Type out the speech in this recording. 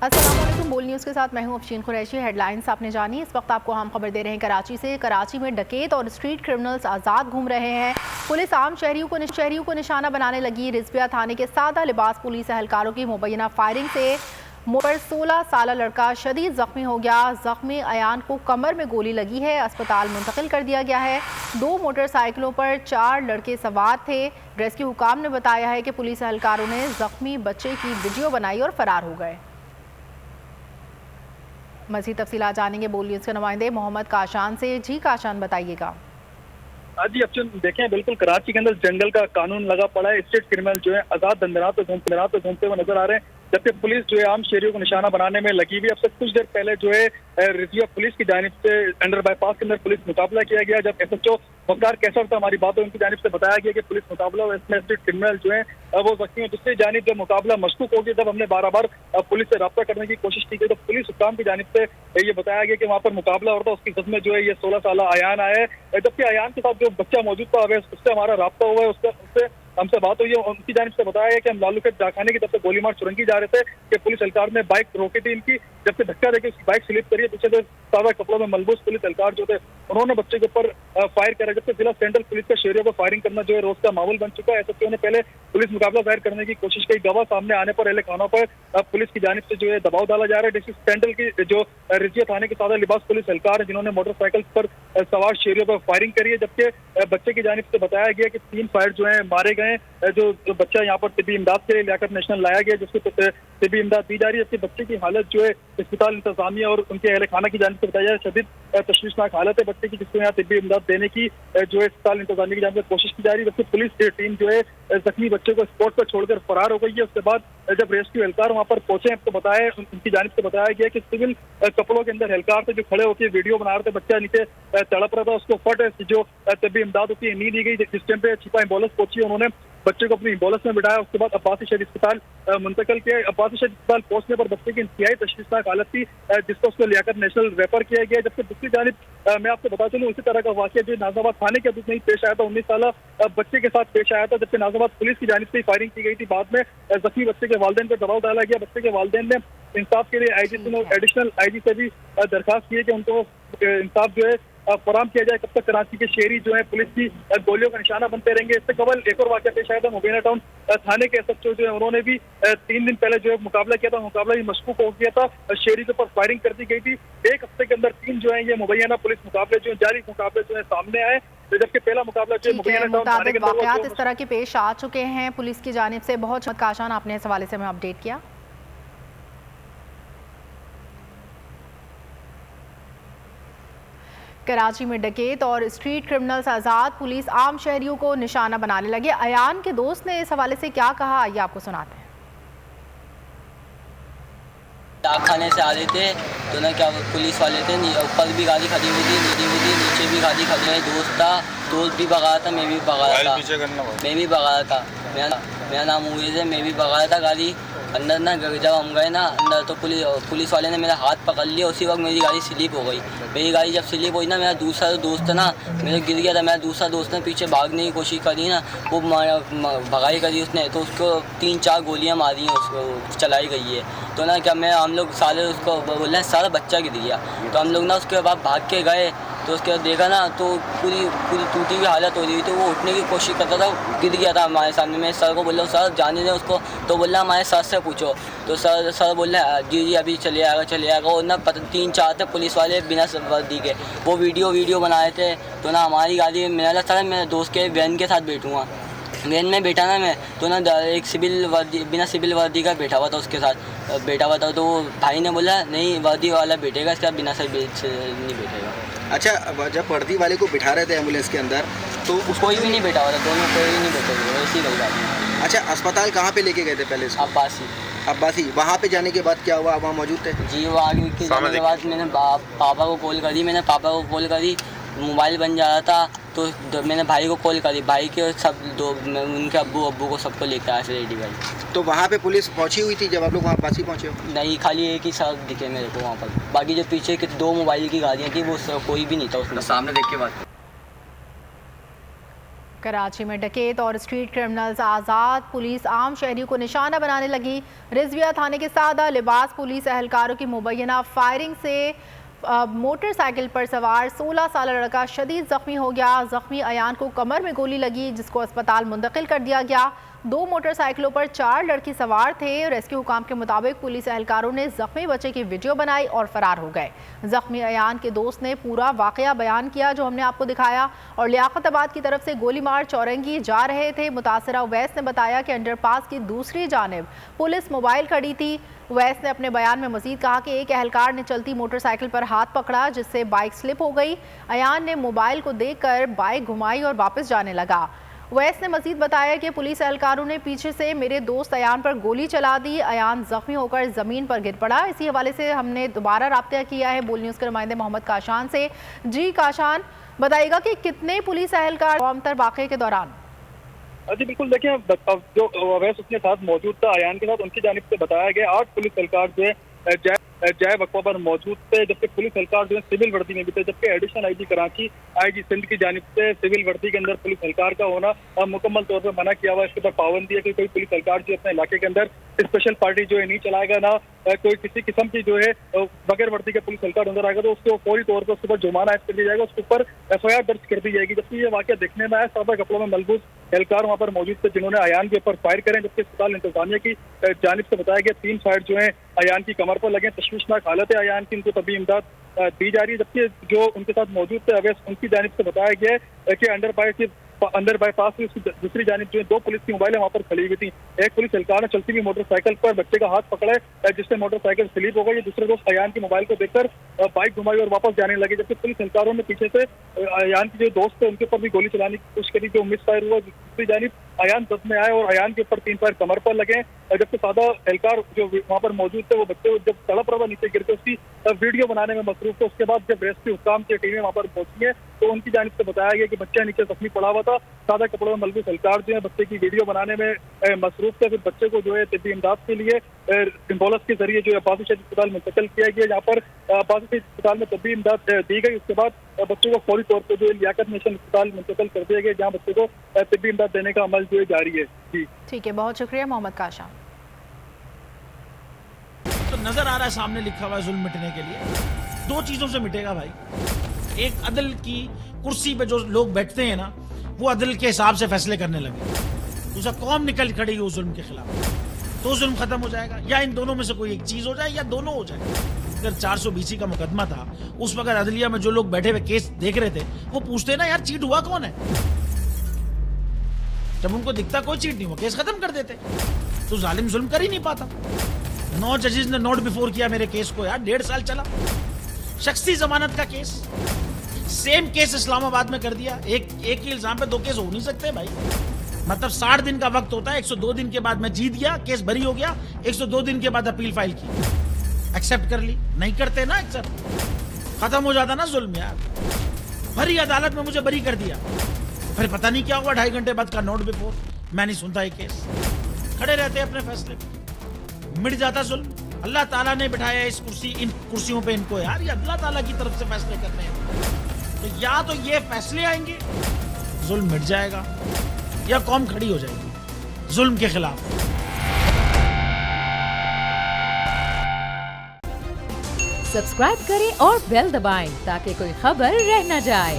अस्सलाम वालेकुम। बोल न्यूज़ के साथ मैं हूं अफशीन कुरैशी। हेडलाइंस आपने जानी। इस वक्त आपको हम खबर दे रहे हैं कराची से। कराची में डकैत और स्ट्रीट क्रिमिनल्स आज़ाद घूम रहे हैं। पुलिस आम शहरियों को निशाना बनाने लगी। रिजविया थाने के सादा लिबास पुलिस एहलकारों की मुबैना फायरिंग से पर 16 साल लड़का शदीद जख्मी हो गया। जख्मी अयान को कमर में गोली लगी है, अस्पताल मुंतकिल कर दिया गया है। 2 मोटरसाइकिलों पर 4 लड़के सवार थे। रेस्क्यू हुकाम ने बताया है कि पुलिस एहलकारों ने जख्मी बच्चे की वीडियो बनाई और फरार हो गए। मज़ीद तफसीलात जानेंगे बोल न्यूज़ के नुमाइंदे मोहम्मद काशान से। जी काशान, बताइएगा। जी अफजल, देखें बिल्कुल कराची के अंदर जंगल का कानून लगा पड़ा है। स्ट्रीट क्रिमिनल जो है आजाद दंदनात पे घूमते हुए नजर आ रहे हैं, जबकि पुलिस जो है आम शहरियों को निशाना बनाने में लगी हुई। अब से कुछ देर पहले जो है रिजविया पुलिस की जानिब से अंडर बाईपास के अंदर पुलिस मुकाबला किया गया। जब SHO वकार कैसर था हमारी बात, उनकी जानिब से बताया गया कि पुलिस मुकाबला और इसमें स्ट्रीट क्रिमिनल जो है वो जख्मी है। दूसरी जानिब जब मुकाबला मशकूक हो गया, जब हमने बार बार पुलिस से रब्ता करने की कोशिश की गई तो पुलिस हुकाम की जानिब से ये बताया गया कि वहाँ पर मुकाबला हो रहा था। उसकी जद में जो है ये 16 साल अयान आया है, जबकि अयान के साथ जो बच्चा मौजूद था उससे हमारा रब्ता हुआ है। उससे हमसे बात हुई है, उनकी जानिब से बताया है कि हम लालू के डाकखाने की तरफ से गोली मार सुरंगी जा रहे थे कि पुलिस एहलकार ने बाइक रोकी थी इनकी, जबकि धक्का देकर उसकी बाइक स्लिप करी है। पीछे से सादा कपड़ों में मलबूस पुलिस एहलकार जो थे उन्होंने बच्चे के ऊपर फायर करा, जबकि जिला सेंट्रल पुलिस का शहरियों को फायरिंग करना जो है रोज का मामूल बन चुका है। SHO ने पहले पुलिस मुकाबला जाहिर करने की कोशिश की, गवाह सामने आने पर अहले खानों पर पुलिस की जानिब से जो है दबाव डाला जा रहा है। डिस्ट्रिक्ट सेंट्रल की जो रिजविया थाने के सादा लिबास पुलिस एहलकार है जिन्होंने मोटरसाइकिल पर सवार शहरियों पर फायरिंग करी है, जबकि बच्चे की जानिब से बताया गया कि 3 फायर जो है मारे गए। जो बच्चा यहाँ पर तिब्बी इमदाद के लिए लियाकत नेशनल लाया गया, जिसको तिब्बी इमदाद दी जा रही है। जबकि बच्चे की हालत जो है अस्पताल इंतजामिया और उनके अहले खाना की जानिब से बताया जाए शदीद तशवीशनाक हालत है बच्चे की, जिसको यहाँ तिब्बी इमदाद देने की जो है अस्पताल इंतजामिया की जानिब से कोशिश की जा रही है। जबकि पुलिस टीम जो है जख्मी बच्चे को स्पॉट पर छोड़कर फरार हो गई है। उसके बाद जब रेस्क्यू एहलकार वहाँ पर पहुंचे तो बताया उनकी जानिब से बताया गया कि सिविल कपड़ों के अंदर एहलकार थे जो खड़े होकर वीडियो बना रहे थे। बच्चा नीचे तड़प रहा था, उसको फट जो तिब्बी इमदाद होती है नी दी गई। जिस टाइम पे छिपा एम्बुलेंस पहुंची, उन्होंने बच्चे को अपनी एम्बुलेंस में बिठाया। उसके बाद अब्बासी शहीद अस्पताल मुंतकिल किया। अब्बासी शहीद अस्पताल पहुंचने पर बच्चे की इंतहाई तशवीशनाक हालत थी, जिसको उसको लियाकत नेशनल रेफर किया गया। जबकि दूसरी जानिब मैं आपको बता चलूं इसी तरह का वाकया जो नाजिराबाद थाने के अभी नहीं पेश आया था, 19 साल बच्चे के साथ पेश आया था, जबकि नाजिराबाद पुलिस की जानिब से फायरिंग की गई थी। बाद में जख्मी बच्चे के वालिदैन पर दबाव डाला गया। बच्चे के वालिदैन ने इंसाफ के लिए एडिशनल IG से भी दरखास्त की है कि उनको इंसाफ जो है फराम किया जाए। कब तक कराची के शहरी जो है पुलिस की गोलियों का निशाना बनते रहेंगे। इससे कबल एक और वाकया पेश आया था मुबैना टाउन थाने के SHO जो है उन्होंने भी 3 दिन पहले जो है मुकाबला किया था। मुकाबला भी मशकूक हो गया था, शहरी के ऊपर फायरिंग कर दी गई थी। 1 हफ्ते के अंदर 3 जो है ये मुबैना पुलिस मुकाबले जो है जारी मुकाबले जो है सामने आए, जबकि पहला मुकाबला जो है मुबैना टाउन थाने के अंदर इस तरह के पेश आ चुके हैं पुलिस की जानिब से। बहुत काशान आपने इस हवाले से हमें अपडेट किया। कराची में डकैत और स्ट्रीट क्रिमिनल्स आज़ाद, पुलिस आम शहरियों को निशाना बनाने लगे। अयान के दोस्त ने इस हवाले से क्या कहा, आइए आपको सुनाते हैं। डाकखाने से आ रहे थे तो ना क्या पुलिस वाले थे, ऊपर भी गाड़ी खड़ी हुई थी, नीचे भी गाड़ी खड़ी है। दोस्त था, दोस्त भी भगा था, मैं भी भगा रहा था। मेरा नाम उवेज़ है, मैं भी भगा रहा था गाड़ी। अंदर ना जब हम गए ना अंदर तो पुलिस वाले ने मेरा हाथ पकड़ लिया। उसी वक्त मेरी गाड़ी स्लिप हो गई। मेरी गाड़ी जब स्लिप हुई ना, मेरा दूसरा दोस्त ना मेरे गिर गया था। मेरा दूसरा दोस्त ने पीछे भागने की कोशिश करी ना, वो भगाई करी उसने, तो उसको 3-4 गोलियां मारी हैं, उसको चलाई गई है। तो ना क्या हम लोग साले उसको बोल रहे हैं सारा बच्चा गिर गया। तो हम लोग ना उसके बाद भाग के गए तो उसके बाद देखा ना तो पूरी टूटी हुई हालत हो रही थी। तो वो उठने की कोशिश करता था, गिर गया था हमारे सामने। मैं सर को बोल रहा हूँ सर जाने दें उसको, तो बोल रहा हमारे सर से पूछो। तो सर बोल रहे हैं जी अभी चले आएगा। और ना 3-4 थे पुलिस वाले बिना वर्दी के, वो वीडियो बनाए थे। तो ना हमारी गाड़ी मेरा सर मेरे दोस्त के वैन के साथ बैठूँगा, वैन में बैठा ना मैं, तो ना एक बिना सिविल वर्दी का बैठा हुआ था, उसके साथ बैठा हुआ था। तो भाई ने बोला नहीं वर्दी वाला बैठेगा, इसका बिना सिविल से नहीं बैठेगा। अच्छा, जब वर्दी वाले को बिठा रहे थे एम्बुलेंस के अंदर तो कोई भी नहीं बैठा हुआ था, दोनों कोई नहीं बैठे हुए, ऐसी गई गाड़ी। अच्छा, अस्पताल कहाँ पे लेके गए थे पहले? अब्बासी। वहाँ पे जाने के बाद क्या हुआ, वहाँ मौजूद थे? जी, वो आगे के जाने के बाद मैंने पापा को कॉल करी, मोबाइल बन जा रहा था। तो मैंने भाई को कॉल करी, भाई के उनके अब्बू को सबको लेकर आया रेडी गाड़ी। तो वहाँ पे पुलिस पहुँची हुई थी जब आप लोग वहाँ अब्बासी पहुँचे? नहीं, खाली एक ही सड़क दिखे मेरे को वहाँ पर। बाकी जो पीछे के 2 मोबाइल की गाड़ियाँ थी वो कोई भी नहीं था उसमें। सामने देख के बात कराची में डकैत और स्ट्रीट क्रिमिनल्स आज़ाद, पुलिस आम शहरियों को निशाना बनाने लगी। रिजविया थाने के सादा लिबास पुलिस एहलकारों की मुबैना फायरिंग से मोटरसाइकिल पर सवार 16 साल लड़का शदीद जख्मी हो गया। जख्मी अयान को कमर में गोली लगी, जिसको अस्पताल मुंतकिल कर दिया गया। 2 मोटरसाइकिलों पर 4 लड़के सवार थे। रेस्क्यू हुकाम के मुताबिक पुलिस एहलकारों ने जख्मी बच्चे की वीडियो बनाई और फरार हो गए। जख्मी अयान के दोस्त ने पूरा वाकया बयान किया जो हमने आपको दिखाया, और लियाकताबाद की तरफ से गोली मार चौरंगी जा रहे थे। मुतासरा उवैस ने बताया कि अंडरपास की दूसरी जानिब पुलिस मोबाइल खड़ी थी। उवैस ने अपने बयान में मजीद कहा कि एक एहलकार ने चलती मोटरसाइकिल पर हाथ पकड़ा, जिससे बाइक स्लिप हो गई। अयान ने मोबाइल को देखकर बाइक घुमाई और वापस जाने लगा। उवैस ने मजीद बताया कि पुलिस एहलकारों ने पीछे से मेरे दोस्त अयान पर गोली चला दी। अयान जख्मी होकर ज़मीन पर गिर पड़ा। इसी हवाले से हमने दोबारा राब्ता किया है बोल न्यूज़ के नुमाइंदे मोहम्मद काशान से। जी काशान, बताइएगा कि कितने पुलिस एहलकार मौमतर वाक़े के दौरान? जी बिल्कुल, देखिए जो उवैस उसके साथ मौजूद था अयान के साथ, उनकी जानिब से बताया गया 8 पुलिस एहलकार जो है जाए वक्फा पर मौजूद थे, जबकि पुलिस एहलकार जो है सिविल वर्दी में भी थे। जबकि additional IG Karachi, IG Sindh की जानिब से सिविल वर्दी के अंदर पुलिस एहलकार का होना मुकम्मल तौर पर मना किया हुआ है। इसके ऊपर पाबंदी है कि कोई पुलिस एहलकार जो अपने इलाके के अंदर स्पेशल पार्टी जो है नहीं चलाएगा, ना कोई किसी किस्म की जो है बगैर वर्दी के पुलिस एहलकार नजर आएगा तो उसको फौरी तौर पर उसके ऊपर जुर्माना कर दिया जाएगा, उसके ऊपर FIR दर्ज कर दी जाएगी। जबकि ये वाकया देखने में आया, सादा कपड़ों में मलबूस एहलकार वहाँ पर मौजूद थे जिन्होंने अयान के ऊपर फायर करें, जबकि अस्पताल इंतजामिया की जानिब से बताया गया 3 फायर जो है अयान की कमर पर लगे। तशवीशनाक हालत है अयान की, उनको तभी इमदाद दी जा रही है। जबकि जो उनके साथ मौजूद थे अवैस, उनकी जानिब से बताया गया है कि अंडर बाईपास में दूसरी जानिब जो है 2 पुलिस की मोबाइलें वहाँ पर खड़ी हुई थी। एक पुलिस एहलकार ने चलती हुई मोटरसाइकिल पर बच्चे का हाथ पकड़ा है, जिससे मोटरसाइकिल स्लिप हो गई। दूसरे दोस्त अयान की मोबाइल को देखकर बाइक घुमाई और वापस जाने लगे, जबकि पुलिस एहलकारों ने पीछे से अयान की जो दोस्त थे उनके ऊपर भी गोली चलाने की कोशिश करी, जो मिस फायर हुआ। दूसरी जानिब अयान जख्म में आए और अयान के ऊपर 3 फायर कमर पर लगे, जबकि सादा एहलकार जो वहाँ पर मौजूद थे वो बच्चे जब तड़प रहा नीचे गिरते उसकी वीडियो बनाने में मसरूफ थे। उसके बाद जब रेस्क्यू हुकाम की टीमें वहाँ पर पहुंची है तो उनकी जानिब से बताया गया कि बच्चा नीचे जख्मी पड़ा हुआ था। सादा कपड़ों में मलबूस एहलकार जो है बच्चे की वीडियो बनाने में मसरूफ थे। फिर बच्चे को जो है तिब्बी इमदाद के लिए एम्बुलेंस के जरिए जो है अब्बासी शहीद अस्पताल मुंतकिल किया गया, जहाँ पर अब्बासी शहीद अस्पताल में तिब्बी इमदाद दी गई। उसके बाद बच्चे को फौरी तौर पर जो है लियाकत नेशनल अस्पताल मुंतकिल कर दिया गया, जहाँ बच्चे को तिब्बी इमदाद देने का अमल जो है जारी है। जी ठीक है, बहुत शुक्रिया मोहम्मद काशान। तो नजर आ रहा है सामने लिखा हुआ है जुल्म मिटने के लिए 2 चीजों से मिटेगा भाई। एक, अदल की कुर्सी पे जो लोग बैठते हैं ना, वो अदल के हिसाब से फैसले करने लगे। दूसरा, कौम निकल खड़ेगी उस जुल्म के खिलाफ, तो जुल्म खत्म हो जाएगा। या इन दोनों में से कोई एक चीज हो जाए या दोनों हो जाए। अगर 420 का मुकदमा था, उस वक्त अदलिया में जो लोग बैठे हुए केस देख रहे थे वो पूछते ना यार चीट हुआ कौन है। जब उनको दिखता कोई चीट नहीं हुआ, केस खत्म कर देते। तो जालिम जुल्म कर ही नहीं पाता। 9 जजेस ने नोट बिफोर किया मेरे केस को यार, 1.5 साल चला। शख्सी जमानत का केस, सेम केस इस्लामाबाद में कर दिया। एक ही इल्जाम पे 2 केस हो नहीं सकते भाई। मतलब 60 दिन का वक्त होता है, 102 दिन के बाद मैं जीत गया, केस बरी हो गया, 102 दिन के बाद अपील फाइल की, एक्सेप्ट कर ली। नहीं करते ना एक्सेप्ट, खत्म हो जाता ना जुल्म यार। भरी अदालत में मुझे बरी कर दिया, फिर पता नहीं क्या हुआ 2.5 घंटे बाद का नोट बिफोर, मैं नहीं सुनता ये केस। खड़े रहते अपने फैसले पे, मिट जाता जुल्म। अल्लाह ताला ने बिठाया इन कुर्सियों पे इनको यार, ये अल्लाह ताला की तरफ से फैसले करने हैं। तो या तो ये फैसले आएंगे, जुल्म मिट जाएगा, या कौम खड़ी हो जाएगी जुल्म के खिलाफ। सब्सक्राइब करें और बेल दबाएं ताकि कोई खबर रह न जाए।